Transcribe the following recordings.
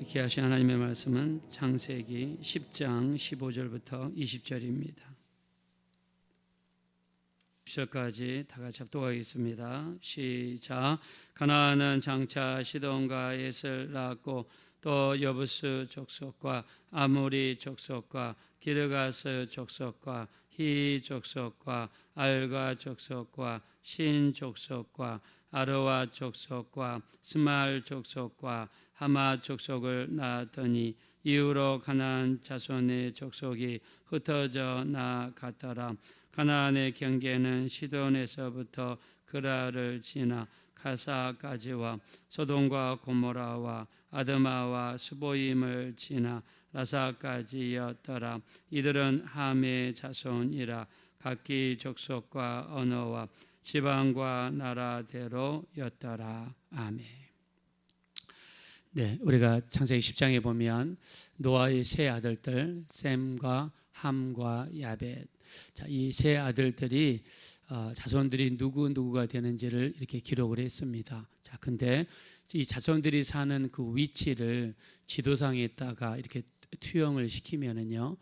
귀하신 하나님의 말씀은 창세기 10장 15절부터 20절입니다. 10절까지 다 같이 합독하겠습니다. 시작. 가나안은 장차 시돈과 엣을 낳았고 또 여부스 족속과 아모리 족속과 기르가스 족속과 히 족속과 알가 족속과 신 족속과 아르와 족속과 스말 족속과 하마 족속을 낳았더니 이후로 가나안 자손의 족속이 흩어져 나갔더라. 가나안의 경계는 시돈에서부터 그라를 지나 가사까지와 소돔과 고모라와 아드마와 스보임을 지나 라사까지였더라. 이들은 함의 자손이라 각기 족속과 언어와 지방과 나라대로였더라. 아멘. 네, 우리가 창세기 10장에 보면 노아의 세 아들들 셈과 함과 야벳, 자, 이 세 아들들이 자손들이 누구가 되는지를 이렇게 기록을 했습니다. 자, 근데 이 자손들이 사는 그 위치를 지도상에다가 이렇게 투영을 시키면은요,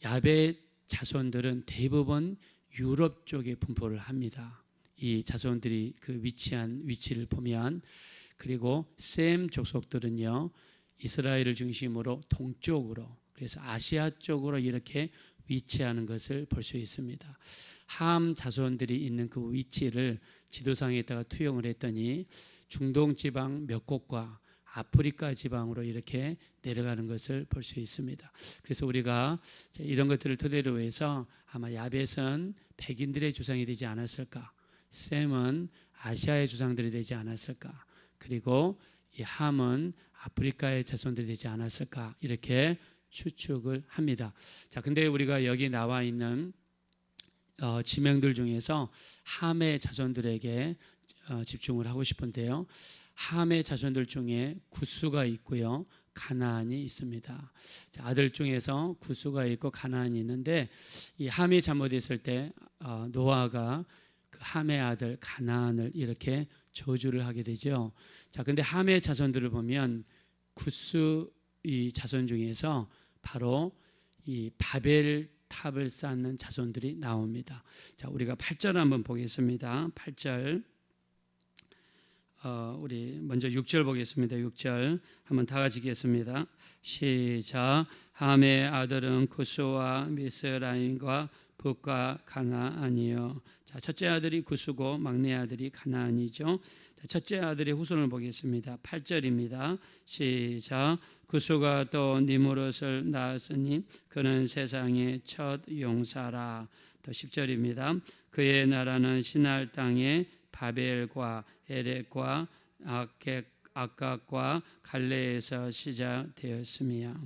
야벳 자손들은 대부분 유럽 쪽에 분포를 합니다. 이 자손들이 그 위치를 보면, 그리고 셈 족속들은요 이스라엘을 중심으로 동쪽으로, 그래서 아시아 쪽으로 이렇게 위치하는 것을 볼 수 있습니다. 함 자손들이 있는 그 위치를 지도상에다가 투영을 했더니 중동 지방 몇 곳과 아프리카 지방으로 이렇게 내려가는 것을 볼 수 있습니다. 그래서 우리가 이런 것들을 토대로 해서 아마 야벳은 백인들의 조상이 되지 않았을까, 셈은 아시아의 조상들이 되지 않았을까, 그리고 이 함은 아프리카의 자손들이 되지 않았을까, 이렇게 추측을 합니다. 자, 근데 우리가 여기 나와 있는 지명들 중에서 함의 자손들에게 집중을 하고 싶은데요, 함의 자손들 중에 구스가 있고요, 가나안이 있습니다. 자, 아들 중에서 구스가 있고 가나안이 있는데, 이 함이 잘못했을 때 노아가 그 함의 아들 가나안을 이렇게 저주를 하게 되죠. 자, 근데 함의 자손들을 보면 구스 이 자손 중에서 바로 이 바벨 탑을 쌓는 자손들이 나옵니다. 자, 우리가 8절 한번 보겠습니다. 8절. 우리 먼저 6절 보겠습니다. 6절 한번 다 같이 읽겠습니다. 시작. 함의 아들은 구스와 미스라임과 북과 가나안이요. 자, 첫째 아들이 구스고 막내 아들이 가나안이죠. 자, 첫째 아들의 후손을 보겠습니다. 8절입니다. 시작. 구스가 또 니므롯을 낳았으니 그는 세상의 첫 용사라. 또 10절입니다. 그의 나라는 시날 땅의 바벨과 에렉과 아각과 갈레에서 시작되었으며.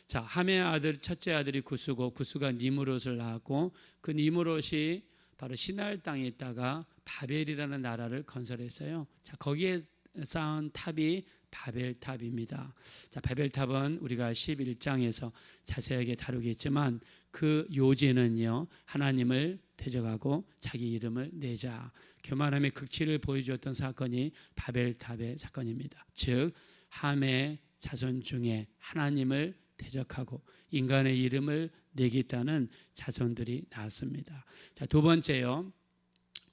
자, 함의 아들 첫째 아들이 구스고 구스가 니므롯을 낳았고 그 니므롯이 바로 시날 땅에 있다가 바벨이라는 나라를 건설했어요. 자, 거기에 쌓은 탑이 바벨탑입니다. 자, 바벨탑은 우리가 11장에서 자세하게 다루겠지만 그 요지는요, 하나님을 대적하고 자기 이름을 내자, 교만함의 극치를 보여주었던 사건이 바벨탑의 사건입니다. 즉 함의 자손 중에 하나님을 대적하고 인간의 이름을 내겠다는 자손들이 나왔습니다. 자, 두 번째요,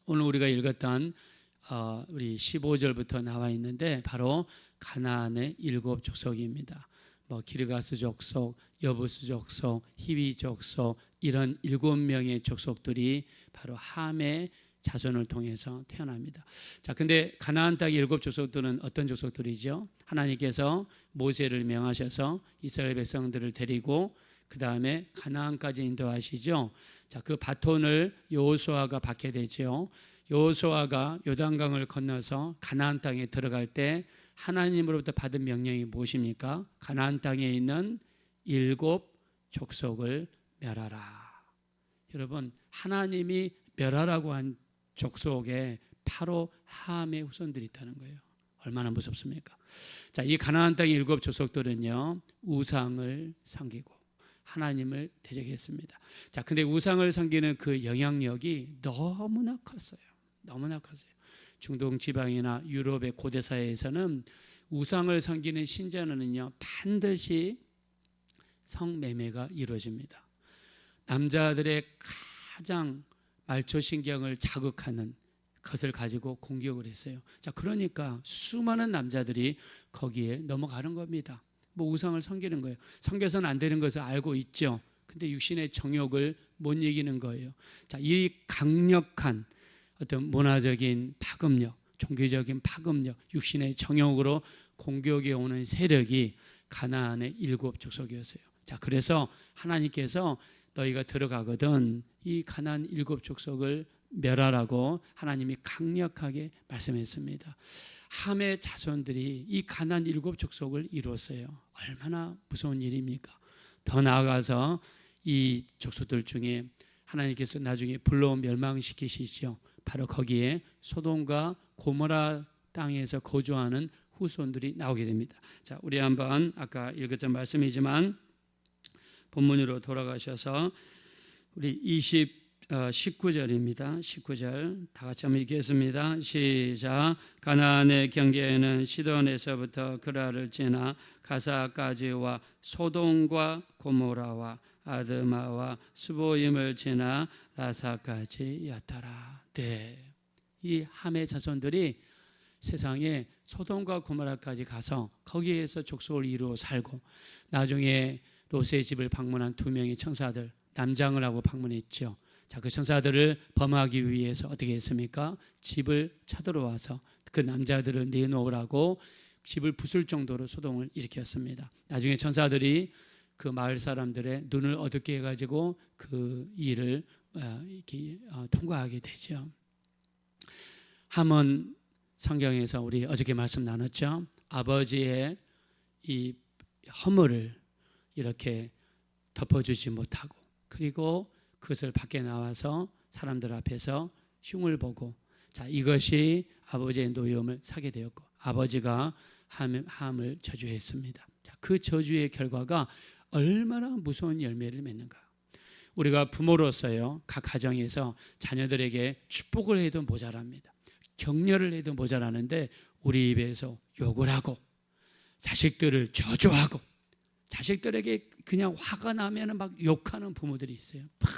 오늘 우리가 읽었던 우리 15절부터 나와 있는데 바로 가나안의 7 족속입니다. 기르가스 족속, 여부스 족속, 히위 족속, 이런 7명의 족속들이 바로 함의 자손을 통해서 태어납니다. 자, 근데 가나안 땅의 7 족속들은 어떤 족속들이죠? 하나님께서 모세를 명하셔서 이스라엘 백성들을 데리고 그 다음에 가나안까지 인도하시죠. 자, 그 바톤을 여호수아가 받게 되죠. 여호수아가 요단강을 건너서 가나안 땅에 들어갈 때 하나님으로부터 받은 명령이 무엇입니까? 가나안 땅에 있는 7 족속을 멸하라. 여러분, 하나님이 멸하라고 한 족속에 바로 함의 후손들이 있다는 거예요. 얼마나 무섭습니까? 자, 이 가나안 땅의 7 족속들은요, 우상을 섬기고 하나님을 대적했습니다. 자, 근데 우상을 섬기는 그 영향력이 너무나 컸어요. 너무나 컸어요. 중동 지방이나 유럽의 고대 사회에서는 우상을 섬기는 신전에는요 반드시 성매매가 이루어집니다. 남자들의 가장 말초신경을 자극하는 것을 가지고 공격을 했어요. 자, 그러니까 수많은 남자들이 거기에 넘어가는 겁니다. 뭐 우상을 섬기는 거예요. 섬겨서는 안 되는 것을 알고 있죠. 근데 육신의 정욕을 못 이기는 거예요. 자, 이 강력한 어떤 문화적인 파급력, 종교적인 파급력, 육신의 정욕으로 공격해 오는 세력이 가나안의 7 족속이었어요. 자, 그래서 하나님께서 너희가 들어가거든 이 가나안 7 족속을 멸하라고 하나님이 강력하게 말씀했습니다. 함의 자손들이 이 가나안 7 족속을 이뤘어요. 얼마나 무서운 일입니까? 더 나아가서 이 족속들 중에 하나님께서 나중에 불러 멸망시키시죠. 바로 거기에 소돔과 고모라 땅에서 거주하는 후손들이 나오게 됩니다. 자, 우리 한번 아까 읽었던 말씀이지만 본문으로 돌아가셔서 우리 19절입니다. 19절 다 같이 한번 읽겠습니다. 시작. 가나안의 경계에는 시돈에서부터 그라를 지나 가사까지와 소돔과 고모라와 아드마와 스보임을 지나 라사까지였더라. 네, 이 함의 자손들이 세상에 소돔과 고모라까지 가서 거기에서 족속을 이루어 살고 나중에 롯의 집을 방문한 2명의 천사들 남장을 하고 방문했죠. 자, 그 천사들을 범하기 위해서 어떻게 했습니까? 집을 쳐들어와서 그 남자들을 내놓으라고 집을 부술 정도로 소동을 일으켰습니다. 나중에 천사들이 그 마을 사람들의 눈을 어둡게 해가지고 그 일을 통과하게 되죠. 함은 성경에서 우리 어저께 말씀 나눴죠. 아버지의 이 허물을 이렇게 덮어주지 못하고 그리고 그것을 밖에 나와서 사람들 앞에서 흉을 보고 자, 이것이 아버지의 노여움을 사게 되었고 아버지가 함을 저주했습니다. 자, 그 저주의 결과가 얼마나 무서운 열매를 맺는가. 우리가 부모로서요 각 가정에서 자녀들에게 축복을 해도 모자랍니다. 격려를 해도 모자라는데 우리 입에서 욕을 하고 자식들을 저주하고 자식들에게 그냥 화가 나면 막 욕하는 부모들이 있어요. 막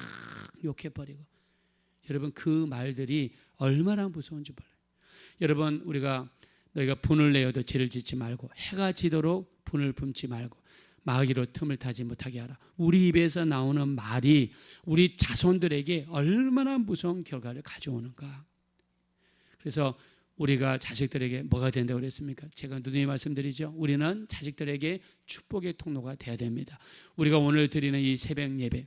욕해버리고. 여러분 그 말들이 얼마나 무서운지 몰라요. 여러분 너희가 분을 내어도 죄를 짓지 말고 해가 지도록 분을 품지 말고 마귀로 틈을 타지 못하게 하라. 우리 입에서 나오는 말이 우리 자손들에게 얼마나 무서운 결과를 가져오는가. 그래서 우리가 자식들에게 뭐가 된다고 그랬습니까? 제가 누누이 말씀드리죠. 우리는 자식들에게 축복의 통로가 돼야 됩니다. 우리가 오늘 드리는 이 새벽 예배,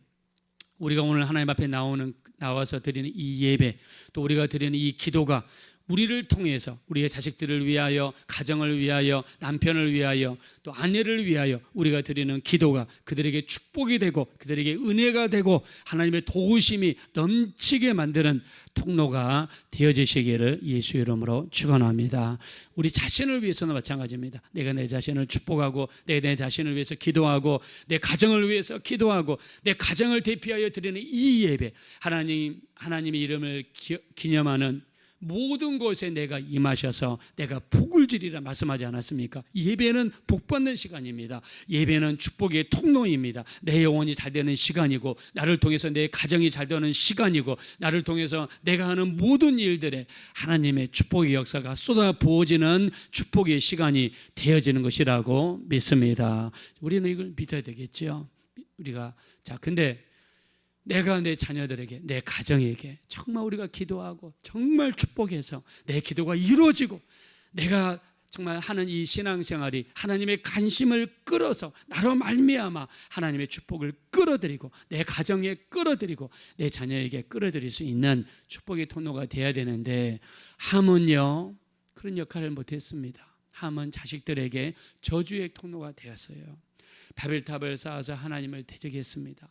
우리가 오늘 하나님 앞에 나와서 드리는 이 예배, 또 우리가 드리는 이 기도가 우리를 통해서 우리의 자식들을 위하여, 가정을 위하여, 남편을 위하여, 또 아내를 위하여 우리가 드리는 기도가 그들에게 축복이 되고 그들에게 은혜가 되고 하나님의 도우심이 넘치게 만드는 통로가 되어지시기를 예수 이름으로 축원합니다. 우리 자신을 위해서는 마찬가지입니다. 내가 내 자신을 축복하고 내가 내 자신을 위해서 기도하고 내 가정을 위해서 기도하고 내 가정을 대표하여 드리는 이 예배, 하나님의 이름을 기념하는 모든 곳에 내가 임하셔서 내가 복을 주리라 말씀하지 않았습니까? 예배는 복받는 시간입니다. 예배는 축복의 통로입니다. 내 영혼이 잘 되는 시간이고 나를 통해서 내 가정이 잘 되는 시간이고 나를 통해서 내가 하는 모든 일들에 하나님의 축복의 역사가 쏟아 부어지는 축복의 시간이 되어지는 것이라고 믿습니다. 우리는 이걸 믿어야 되겠죠. 근데 내가 내 자녀들에게, 내 가정에게 정말 우리가 기도하고 정말 축복해서 내 기도가 이루어지고 내가 정말 하는 이 신앙생활이 하나님의 관심을 끌어서 나로 말미암아 하나님의 축복을 끌어들이고 내 가정에 끌어들이고 내 자녀에게 끌어들일 수 있는 축복의 통로가 돼야 되는데 함은요 그런 역할을 못했습니다. 함은 자식들에게 저주의 통로가 되었어요. 바벨탑을 쌓아서 하나님을 대적했습니다.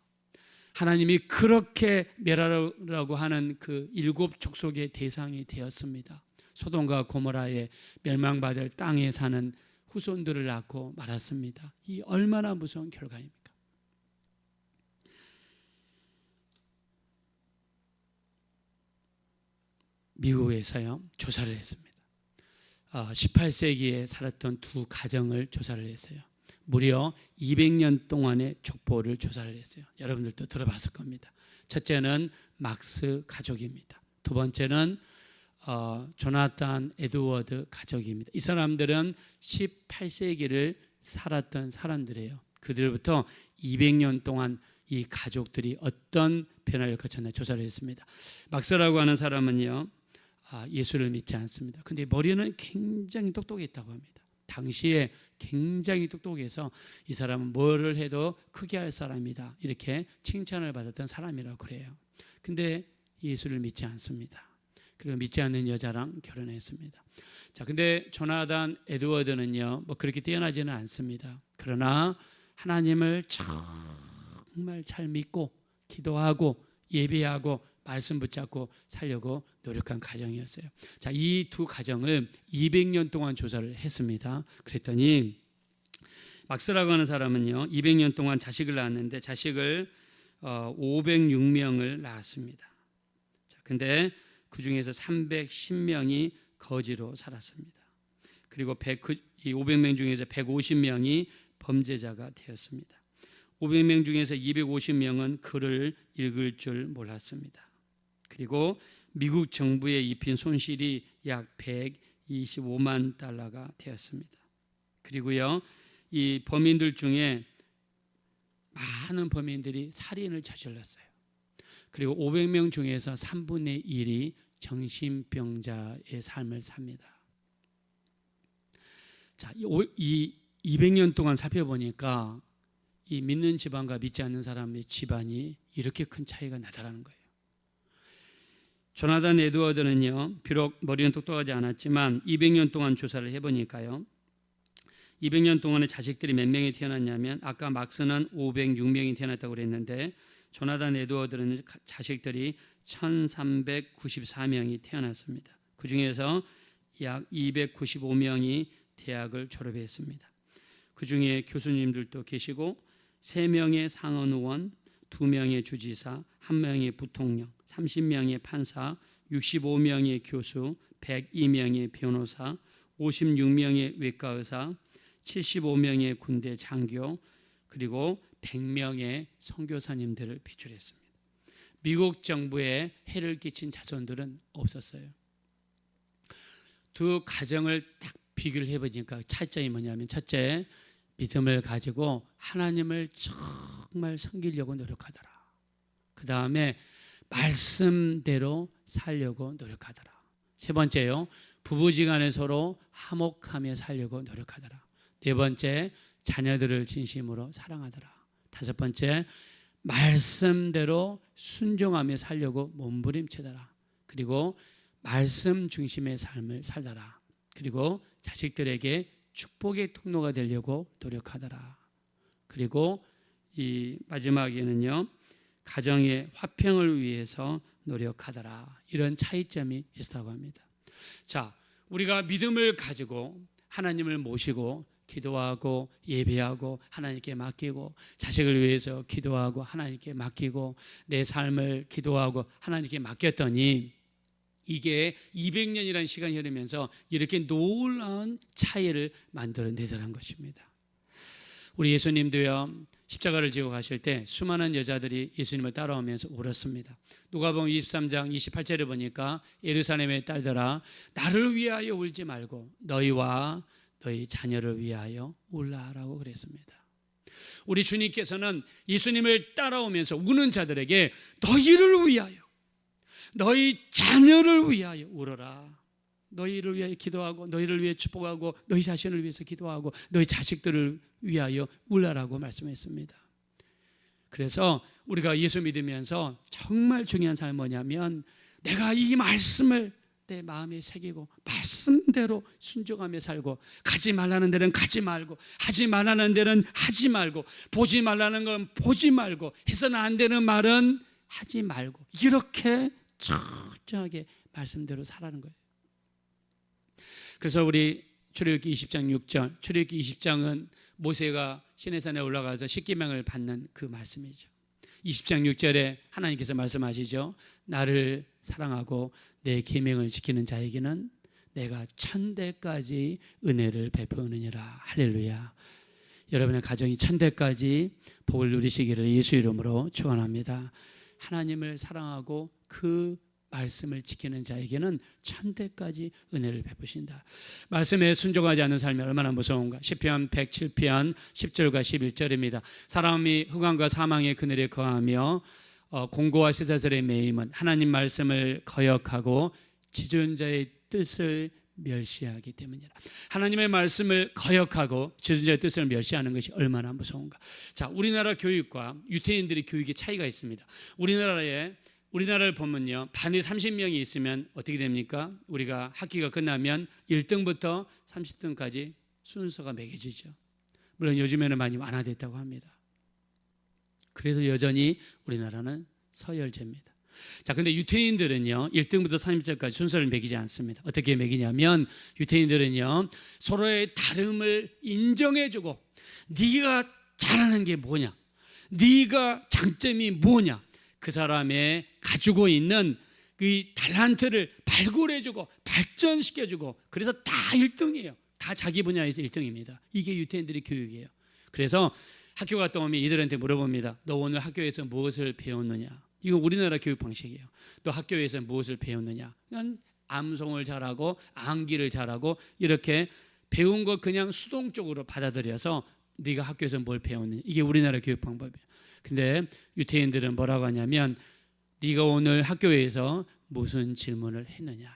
하나님이 그렇게 멸하라고 하는 그 7 족속의 대상이 되었습니다. 소돔과 고모라의 멸망받을 땅에 사는 후손들을 낳고 말았습니다. 이 얼마나 무서운 결과입니까? 미국에서요 조사를 했습니다. 18세기에 살았던 두 가정을 조사를 했어요. 무려 200년 동안의 족보를 조사를 했어요. 여러분들도 들어봤을 겁니다. 첫째는 막스 가족입니다. 두 번째는 조나단 에드워드 가족입니다. 이 사람들은 18세기를 살았던 사람들이에요. 그들부터 200년 동안 이 가족들이 어떤 변화를 거쳤나 조사를 했습니다. 막스라고 하는 사람은요, 예수를 믿지 않습니다. 근데 머리는 굉장히 똑똑했다고 합니다. 당시에 굉장히 똑똑해서 이 사람은 뭐를 해도 크게 할 사람이다, 이렇게 칭찬을 받았던 사람이라고 그래요. 근데 예수를 믿지 않습니다. 그리고 믿지 않는 여자랑 결혼했습니다. 자, 근데 조나단 에드워드는요, 뭐 그렇게 뛰어나지는 않습니다. 그러나 하나님을 정말 잘 믿고 기도하고 예배하고 말씀 붙잡고 살려고 노력한 가정이었어요. 자, 이 두 가정을 200년 동안 조사를 했습니다. 그랬더니 막스라고 하는 사람은요, 200년 동안 자식을 낳았는데 자식을 506명을 낳았습니다. 자, 근데 그 중에서 310명이 거지로 살았습니다. 그리고 500명 중에서 150명이 범죄자가 되었습니다. 500명 중에서 250명은 글을 읽을 줄 몰랐습니다. 그리고 미국 정부에 입힌 손실이 약 125만 달러가 되었습니다. 그리고요, 이 범인들 중에 많은 범인들이 살인을 저질렀어요. 그리고 500명 중에서 3분의 1이 정신병자의 삶을 삽니다. 자, 이 200년 동안 살펴보니까 이 믿는 집안과 믿지 않는 사람의 집안이 이렇게 큰 차이가 나더라는 거예요. 조나단 에드워드는요, 비록 머리는 똑똑하지 않았지만 200년 동안 조사를 해보니까요, 200년 동안의 자식들이 몇 명이 태어났냐면, 아까 막스는 506명이 태어났다고 그랬는데 조나단 에드워드는 자식들이 1394명이 태어났습니다. 그 중에서 약 295명이 대학을 졸업했습니다. 그 중에 교수님들도 계시고 3명의 상원의원, 2명의 주지사, 1명의 부통령, 30명의 판사, 65명의 교수, 102명의 변호사, 56명의 외과의사, 75명의 군대 장교, 그리고 100명의 선교사님들을 배출했습니다. 미국 정부에 해를 끼친 자손들은 없었어요. 두 가정을 딱 비교를 해보니까 차이점이 뭐냐면, 첫째, 믿음을 가지고 하나님을 정말 섬기려고 노력하더라. 그 다음에 말씀대로 살려고 노력하더라. 세 번째요, 부부지간에 서로 화목하며 살려고 노력하더라. 네 번째, 자녀들을 진심으로 사랑하더라. 다섯 번째, 말씀대로 순종하며 살려고 몸부림치더라. 그리고 말씀 중심의 삶을 살더라. 그리고 자식들에게 축복의 통로가 되려고 노력하더라. 그리고 이 마지막에는요, 가정의 화평을 위해서 노력하더라. 이런 차이점이 있다고 합니다. 자, 우리가 믿음을 가지고 하나님을 모시고 기도하고 예배하고 하나님께 맡기고, 자식을 위해서 기도하고 하나님께 맡기고, 내 삶을 기도하고 하나님께 맡겼더니 이게 200년이라는 시간이 흐르면서 이렇게 놀라운 차이를 만들어내더라는 것입니다. 우리 예수님도요, 십자가를 지고 가실 때 수많은 여자들이 예수님을 따라오면서 울었습니다. 누가복음 23장 28절에 보니까, 예루살렘의 딸들아, 나를 위하여 울지 말고 너희와 너희 자녀를 위하여 울라라고 그랬습니다. 우리 주님께서는 예수님을 따라오면서 우는 자들에게 너희를 위하여, 너희 자녀를 위하여 울어라. 너희를 위하여 기도하고, 너희를 위해 축복하고, 너희 자신을 위해서 기도하고, 너희 자식들을 위하여 울라라고 말씀했습니다. 그래서 우리가 예수 믿으면서 정말 중요한 삶은 뭐냐면, 내가 이 말씀을 내 마음에 새기고 말씀대로 순종하며 살고, 가지 말라는 데는 가지 말고, 하지 말라는 데는 하지 말고, 보지 말라는 건 보지 말고, 해서는 안 되는 말은 하지 말고, 이렇게 철저하게 말씀대로 살라는 거예요. 그래서 우리 출애굽기 20장 6절, 출애굽기 20장은 모세가 시내산에 올라가서 십계명을 받는 그 말씀이죠. 20장 6절에 하나님께서 말씀하시죠. 나를 사랑하고 내 계명을 지키는 자에게는 내가 천대까지 은혜를 베푸느니라. 할렐루야. 여러분의 가정이 천대까지 복을 누리시기를 예수 이름으로 축원합니다. 하나님을 사랑하고 그 말씀을 지키는 자에게는 천대까지 은혜를 베푸신다. 말씀에 순종하지 않는 삶이 얼마나 무서운가. 시편 107편 10절과 11절입니다. 사람이 흑암과 사망의 그늘에 거하며 공고와 쇠사슬에 매임은 하나님 말씀을 거역하고 지존자의 뜻을 멸시하기 때문이라. 하나님의 말씀을 거역하고 지존자의 뜻을 멸시하는 것이 얼마나 무서운가. 자, 우리나라 교육과 유태인들의 교육의 차이가 있습니다. 우리나라를 보면요, 반에 30명이 있으면 어떻게 됩니까? 우리가 학기가 끝나면 1등부터 30등까지 순서가 매겨지죠. 물론 요즘에는 많이 완화됐다고 합니다. 그래도 여전히 우리나라는 서열제입니다. 자, 근데 유태인들은요, 1등부터 30등까지 순서를 매기지 않습니다. 어떻게 매기냐면 유태인들은요, 서로의 다름을 인정해주고, 네가 잘하는 게 뭐냐, 네가 장점이 뭐냐, 그 사람의 가지고 있는 그 달란트를 발굴해주고 발전시켜주고, 그래서 다 1등이에요. 다 자기 분야에서 1등입니다. 이게 유태인들의 교육이에요. 그래서 학교 갔다 오면 이들한테 물어봅니다. 너 오늘 학교에서 무엇을 배웠느냐? 이거 우리나라 교육 방식이에요. 너 학교에서 무엇을 배웠느냐? 그냥 암송을 잘하고 암기를 잘하고 이렇게 배운 거 그냥 수동적으로 받아들여서 네가 학교에서 뭘 배웠느냐? 이게 우리나라 교육 방법이에요. 근데 유태인들은 뭐라고 하냐면 네가 오늘 학교에서 무슨 질문을 했느냐?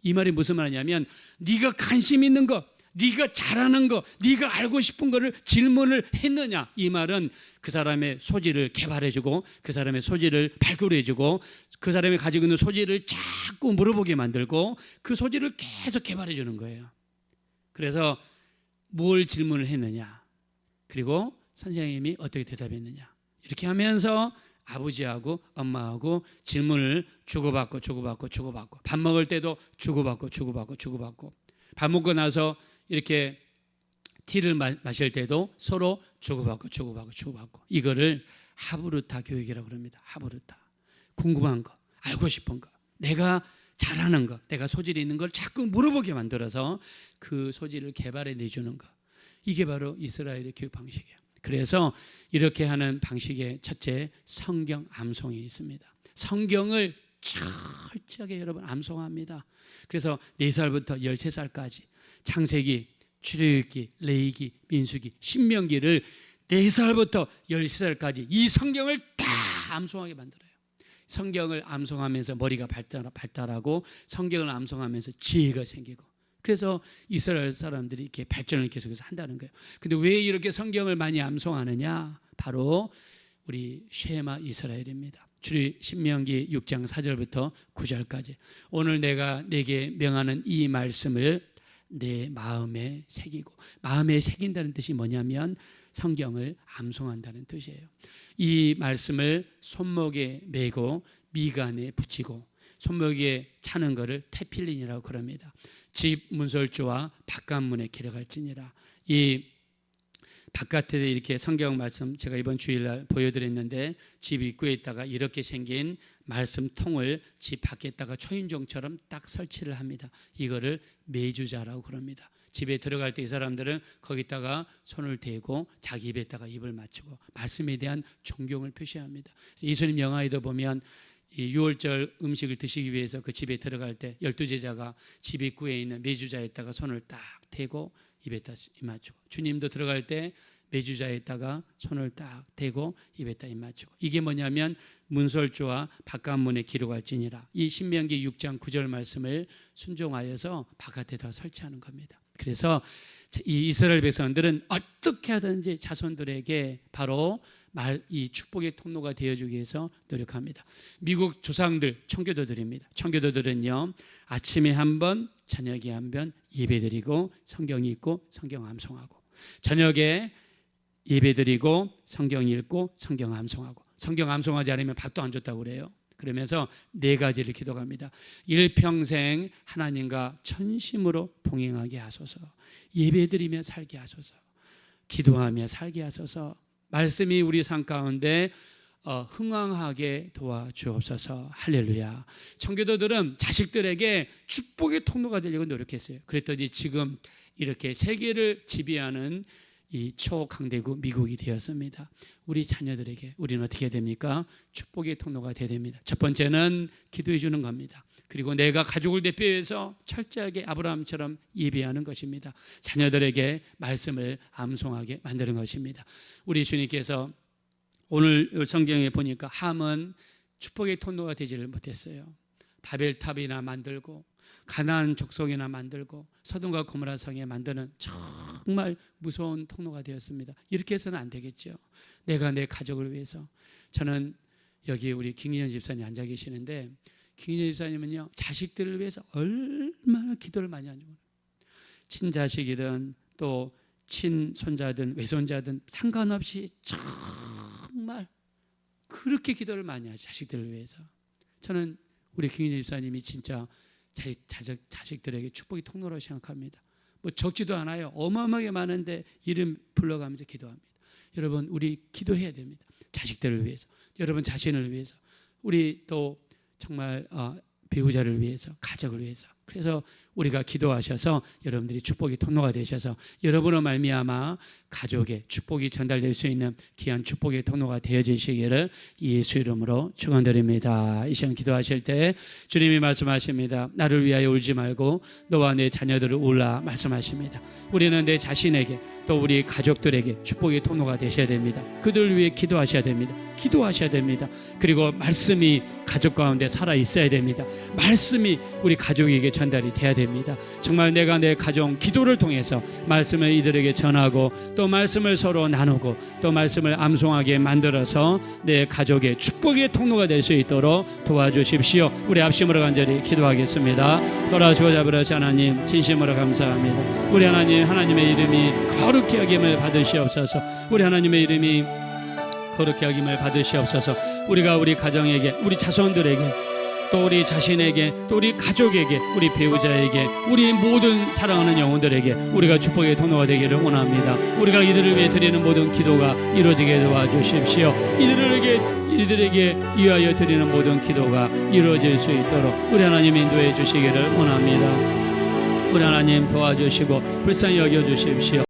이 말이 무슨 말이냐면 네가 관심 있는 거, 네가 잘하는 거, 네가 알고 싶은 거를 질문을 했느냐? 이 말은 그 사람의 소질을 개발해주고 그 사람의 소질을 발굴해주고 그 사람이 가지고 있는 소질을 자꾸 물어보게 만들고 그 소질을 계속 개발해주는 거예요. 그래서 뭘 질문을 했느냐? 그리고 선생님이 어떻게 대답했느냐? 이렇게 하면서 아버지하고 엄마하고 질문을 주고받고 밥 먹을 때도 주고받고 밥 먹고 나서 이렇게 티를 마실 때도 서로 주고받고 이거를 하브루타 교육이라고 합니다. 하브루타. 궁금한 거, 알고 싶은 거, 내가 잘하는 거, 내가 소질이 있는 걸 자꾸 물어보게 만들어서 그 소질을 개발해 내주는 거. 이게 바로 이스라엘의 교육 방식이에요. 그래서 이렇게 하는 방식의 첫째, 성경 암송이 있습니다. 성경을 철저하게 여러분 암송합니다. 그래서 4살부터 13살까지 창세기, 출애굽기, 레위기, 민수기, 신명기를 4살부터 13살까지 이 성경을 다 암송하게 만들어요. 성경을 암송하면서 머리가 발달하고 성경을 암송하면서 지혜가 생기고, 그래서 이스라엘 사람들이 이렇게 발전을 계속해서 한다는 거예요. 근데 왜 이렇게 성경을 많이 암송하느냐? 바로 우리 쉐마 이스라엘입니다. 신명기 6장 4절부터 9절까지 오늘 내가 내게 명하는 이 말씀을 내 마음에 새기고, 마음에 새긴다는 뜻이 뭐냐면 성경을 암송한다는 뜻이에요. 이 말씀을 손목에 메고 미간에 붙이고 손목에 차는 것을 테필린이라고 그럽니다. 집 문설주와 바깥문에 기록할지니라. 이 바깥에 이렇게 성경 말씀 제가 이번 주일날 보여드렸는데 집 입구에 있다가 이렇게 생긴 말씀통을 집 밖에다가 초인종처럼 딱 설치를 합니다. 이거를 매주자라고 그럽니다. 집에 들어갈 때 이 사람들은 거기다가 손을 대고 자기 입에다가 입을 맞추고 말씀에 대한 존경을 표시합니다. 예수님 영화에도 보면 이 유월절 음식을 드시기 위해서 그 집에 들어갈 때 12제자가 집 입구에 있는 매주자에다가 손을 딱 대고 입에다 입 맞추고, 주님도 들어갈 때 매주자에다가 손을 딱 대고 입에다 입 맞추고, 이게 뭐냐면 문설주와 바깥문에 기록할지니라. 이 신명기 6장 9절 말씀을 순종하여서 바깥에다 설치하는 겁니다. 그래서 이 이스라엘 백성들은 어떻게 하든지 자손들에게 바로 이 축복의 통로가 되어주기 위해서 노력합니다. 미국 조상들, 청교도들입니다. 청교도들은요, 아침에 한 번, 저녁에 한 번 예배드리고 성경 읽고 성경 암송하고, 저녁에 예배드리고 성경 읽고 성경 암송하고, 성경 암송하지 않으면 밥도 안 줬다고 그래요. 그러면서 4가지를 기도합니다. 일평생 하나님과 전심으로 동행하게 하소서, 예배드리며 살게 하소서, 기도하며 살게 하소서, 말씀이 우리 삶 가운데 흥왕하게 도와주옵소서. 할렐루야. 청교도들은 자식들에게 축복의 통로가 되려고 노력했어요. 그랬더니 지금 이렇게 세계를 지배하는 이 초강대국 미국이 되었습니다. 우리 자녀들에게 우리는 어떻게 됩니까? 축복의 통로가 되어야 됩니다. 첫 번째는 기도해 주는 겁니다. 그리고 내가 가족을 대표해서 철저하게 아브라함처럼 예배하는 것입니다. 자녀들에게 말씀을 암송하게 만드는 것입니다. 우리 주님께서 오늘 성경에 보니까 함은 축복의 통로가 되지를 못했어요. 바벨탑이나 만들고 가나안 족속이나 만들고 소돔과 고모라 성에 만드는 정말 무서운 통로가 되었습니다. 이렇게 해서는 안 되겠죠. 내가 내 가족을 위해서. 저는 여기 우리 김기현 집사님 앉아 계시는데, 김기현 집사님은요 자식들을 위해서 얼마나 기도를 많이 하는지 몰라요. 친자식이든 또 친손자든 외손자든 상관없이 정말 그렇게 기도를 많이 하죠. 자식들을 위해서. 저는 우리 김기현 집사님이 진짜 자식들에게 축복의 통로라고 생각합니다. 뭐 적지도 않아요. 어마어마하게 많은데 이름 불러가면서 기도합니다. 여러분, 우리 기도해야 됩니다. 자식들을 위해서, 여러분 자신을 위해서, 우리 또 정말 배우자를 위해서, 가족을 위해서. 그래서 우리가 기도하셔서 여러분들이 축복의 통로가 되셔서 여러분으로 말미암아 가족의 축복이 전달될 수 있는 귀한 축복의 통로가 되어지시기를 예수 이름으로 축원드립니다. 이 시간 기도하실 때 주님이 말씀하십니다. 나를 위하여 울지 말고 너와 내 자녀들을 울라 말씀하십니다. 우리는 내 자신에게 또 우리 가족들에게 축복의 통로가 되셔야 됩니다. 그들을 위해 기도하셔야 됩니다. 기도하셔야 됩니다. 그리고 말씀이 가족 가운데 살아 있어야 됩니다. 말씀이 우리 가족에게 전달이 돼야 됩니다. 정말 내가 내 가정 기도를 통해서 말씀을 이들에게 전하고 또 말씀을 서로 나누고 또 말씀을 암송하게 만들어서 내 가족의 축복의 통로가 될 수 있도록 도와주십시오. 우리 합심으로 간절히 기도하겠습니다. 돌아주고 잡으라시 하나님, 진심으로 감사합니다. 우리 하나님, 하나님의 이름이 거룩히 여김을 받으시옵소서. 우리 하나님의 이름이 거룩히 여김을 받으시옵소서. 우리가 우리 가정에게, 우리 자손들에게, 또 우리 자신에게, 또 우리 가족에게, 우리 배우자에게, 우리 모든 사랑하는 영혼들에게 우리가 축복의 통로가 되기를 원합니다. 우리가 이들을 위해 드리는 모든 기도가 이루어지게 도와주십시오. 이들에게 위하여 드리는 모든 기도가 이루어질 수 있도록 우리 하나님 인도해 주시기를 원합니다. 우리 하나님 도와주시고 불쌍히 여겨주십시오.